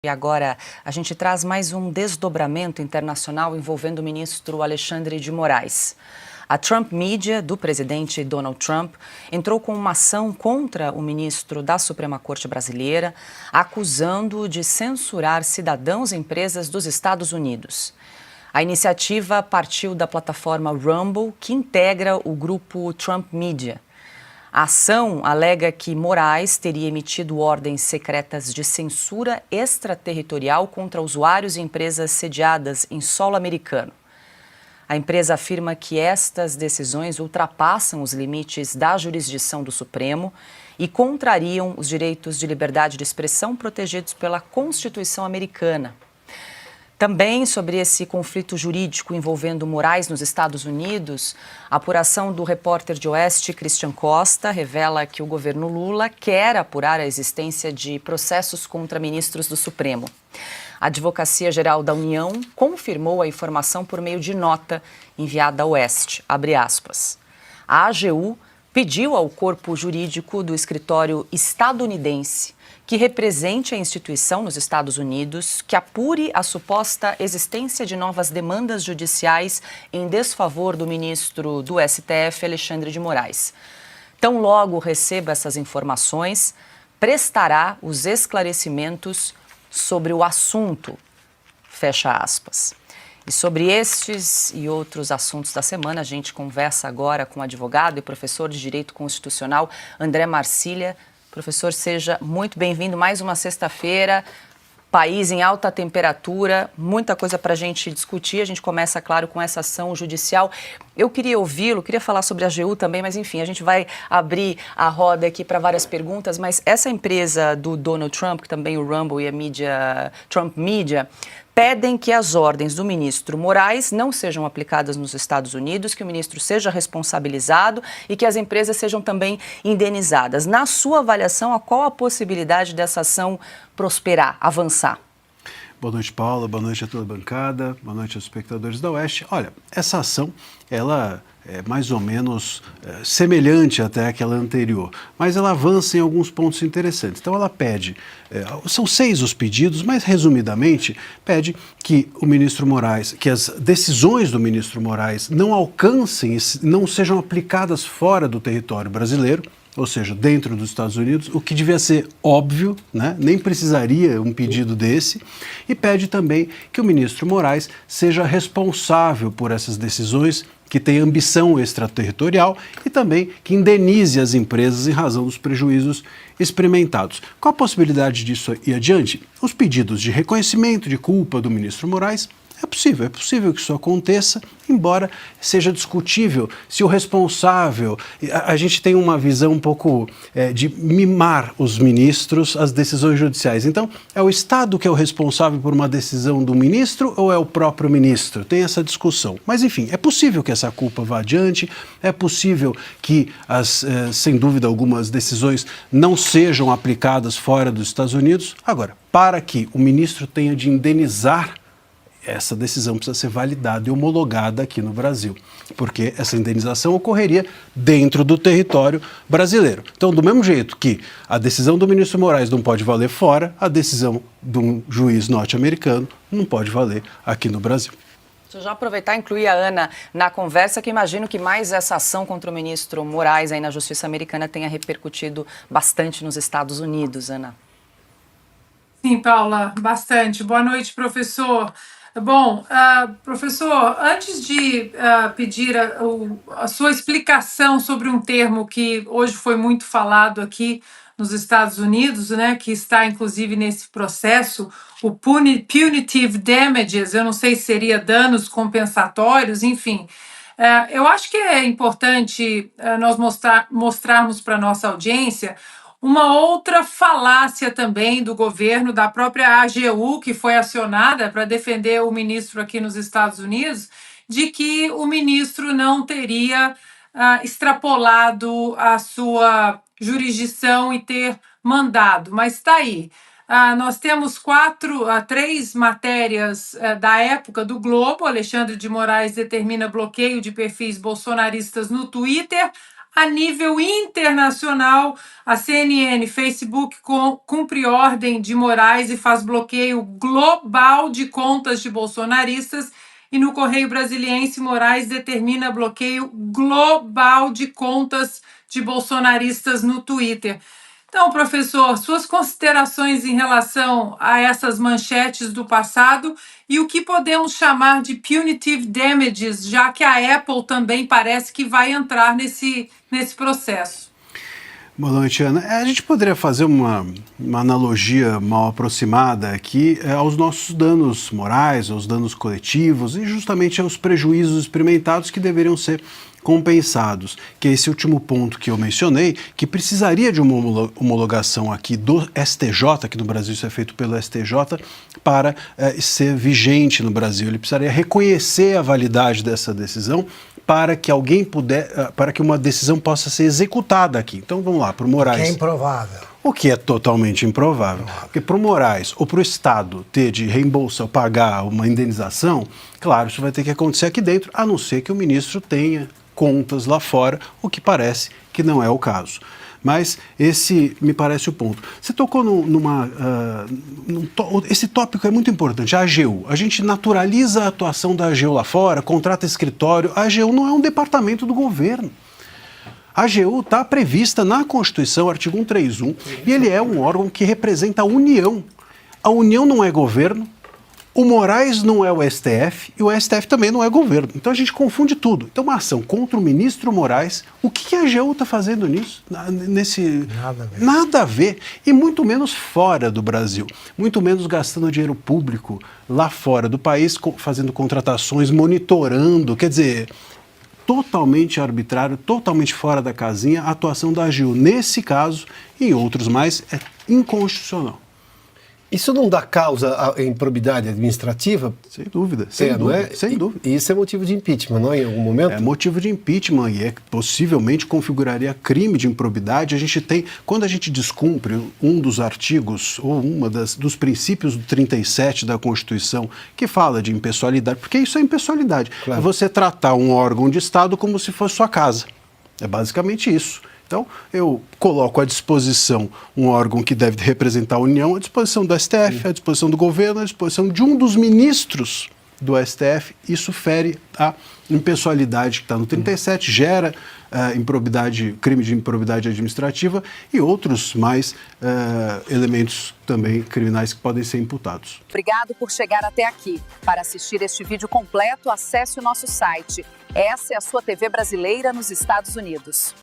E agora a gente traz mais um desdobramento internacional envolvendo o ministro Alexandre de Moraes. A Trump Media, do presidente Donald Trump, entrou com uma ação contra o ministro da Suprema Corte brasileira, acusando-o de censurar cidadãos e empresas dos Estados Unidos. A iniciativa partiu da plataforma Rumble, que integra o grupo Trump Media. A ação alega que Moraes teria emitido ordens secretas de censura extraterritorial contra usuários e empresas sediadas em solo americano. A empresa afirma que estas decisões ultrapassam os limites da jurisdição do Supremo e contrariam os direitos de liberdade de expressão protegidos pela Constituição americana. Também sobre esse conflito jurídico envolvendo Moraes nos Estados Unidos, a apuração do repórter de Oeste, Christian Costa, revela que o governo Lula quer apurar a existência de processos contra ministros do Supremo. A Advocacia Geral da União confirmou a informação por meio de nota enviada ao Oeste, abre aspas. A AGU pediu ao corpo jurídico do escritório estadunidense que represente a instituição nos Estados Unidos, que apure a suposta existência de novas demandas judiciais em desfavor do ministro do STF, Alexandre de Moraes. Tão logo receba essas informações, prestará os esclarecimentos sobre o assunto, fecha aspas. E sobre estes e outros assuntos da semana, a gente conversa agora com o advogado e professor de Direito Constitucional, André Marcília. Professor, seja muito bem-vindo. Mais uma sexta-feira, país em alta temperatura, muita coisa para a gente discutir. A gente começa, claro, com essa ação judicial. Eu queria ouvi-lo, queria falar sobre a AGU também, mas enfim, a gente vai abrir a roda aqui para várias perguntas. Mas essa empresa do Donald Trump, que também o Rumble e a mídia, Trump Media, pedem que as ordens do ministro Moraes não sejam aplicadas nos Estados Unidos, que o ministro seja responsabilizado e que as empresas sejam também indenizadas. Na sua avaliação, qual a possibilidade dessa ação prosperar, avançar? Boa noite, Paula. Boa noite a toda a bancada. Boa noite aos espectadores da Oeste. Olha, essa ação, ela é mais ou menos semelhante até àquela anterior, mas ela avança em alguns pontos interessantes. Então ela pede, são 6 os pedidos, mas resumidamente pede que o ministro Moraes, que as decisões do ministro Moraes não alcancem, não sejam aplicadas fora do território brasileiro, ou seja, dentro dos Estados Unidos, o que devia ser óbvio, né? Nem precisaria um pedido desse, e pede também que o ministro Moraes seja responsável por essas decisões que têm ambição extraterritorial e também que indenize as empresas em razão dos prejuízos experimentados. Qual a possibilidade disso ir adiante? Os pedidos de reconhecimento de culpa do ministro Moraes. É possível que isso aconteça, embora seja discutível se o responsável... A gente tem uma visão um pouco de mimar os ministros, as decisões judiciais. Então, é o Estado que é o responsável por uma decisão do ministro ou é o próprio ministro? Tem essa discussão. Mas, enfim, é possível que essa culpa vá adiante, é possível que, sem dúvida, algumas decisões não sejam aplicadas fora dos Estados Unidos. Agora, para que o ministro tenha de indenizar, essa decisão precisa ser validada e homologada aqui no Brasil, porque essa indenização ocorreria dentro do território brasileiro. Então, do mesmo jeito que a decisão do ministro Moraes não pode valer fora, a decisão de um juiz norte-americano não pode valer aqui no Brasil. Deixa eu já aproveitar e incluir a Ana na conversa, que imagino que mais essa ação contra o ministro Moraes aí na Justiça Americana tenha repercutido bastante nos Estados Unidos, Ana. Sim, Paula, bastante. Boa noite, professor. Bom, professor, antes de pedir a sua explicação sobre um termo que hoje foi muito falado aqui nos Estados Unidos, né, que está inclusive nesse processo, o punitive damages, eu não sei se seria danos compensatórios, enfim. Eu acho que é importante nós mostrarmos para a nossa audiência uma outra falácia também do governo, da própria AGU, que foi acionada para defender o ministro aqui nos Estados Unidos, de que o ministro não teria extrapolado a sua jurisdição e ter mandado. Mas está aí. Nós temos 3 matérias da época do Globo. Alexandre de Moraes determina bloqueio de perfis bolsonaristas no Twitter. a nível internacional. A CNN, Facebook cumpre ordem de Moraes e faz bloqueio global de contas de bolsonaristas. E no Correio Brasiliense, Moraes determina bloqueio global de contas de bolsonaristas no Twitter. Então, professor, suas considerações em relação a essas manchetes do passado e o que podemos chamar de punitive damages, já que a Apple também parece que vai entrar nesse processo. Boa noite, Ana. A gente poderia fazer uma analogia mal aproximada aqui aos nossos danos morais, aos danos coletivos e justamente aos prejuízos experimentados que deveriam ser compensados, que é esse último ponto que eu mencionei, que precisaria de uma homologação aqui do STJ, aqui no Brasil isso é feito pelo STJ, para ser vigente no Brasil. Ele precisaria reconhecer a validade dessa decisão para que para que uma decisão possa ser executada aqui. Então vamos lá, para o Moraes. Que é improvável. O que é totalmente improvável. Porque para o Moraes ou para o Estado ter de reembolso ou pagar uma indenização, claro, isso vai ter que acontecer aqui dentro, a não ser que o ministro tenha contas lá fora, o que parece que não é o caso. Mas esse me parece o ponto. Você tocou esse tópico é muito importante, a AGU. A gente naturaliza a atuação da AGU lá fora, contrata escritório. A AGU não é um departamento do governo. A AGU está prevista na Constituição, artigo 131, e ele é um órgão que representa a União. A União não é governo, o Moraes não é o STF e o STF também não é governo. Então a gente confunde tudo. Então uma ação contra o ministro Moraes, o que a AGU está fazendo nisso? Nada a ver. Nada a ver. E muito menos fora do Brasil. Muito menos gastando dinheiro público lá fora do país, fazendo contratações, monitorando. Quer dizer, totalmente arbitrário, totalmente fora da casinha, a atuação da AGU. Nesse caso, e em outros mais, é inconstitucional. Isso não dá causa à improbidade administrativa? Sem dúvida, sem dúvida. Sem dúvida. E isso é motivo de impeachment, não é, em algum momento? É motivo de impeachment e possivelmente configuraria crime de improbidade. A gente tem, quando a gente descumpre um dos artigos ou dos princípios do 37 da Constituição que fala de impessoalidade, porque isso é impessoalidade. Claro. É você tratar um órgão de Estado como se fosse sua casa. É basicamente isso. Então, eu coloco à disposição um órgão que deve representar a União, à disposição do STF, à disposição do governo, à disposição de um dos ministros do STF. Isso fere a impessoalidade que está no 37, gera crime de improbidade administrativa e outros mais elementos também criminais que podem ser imputados. Obrigado por chegar até aqui. Para assistir este vídeo completo, acesse o nosso site. Essa é a sua TV brasileira nos Estados Unidos.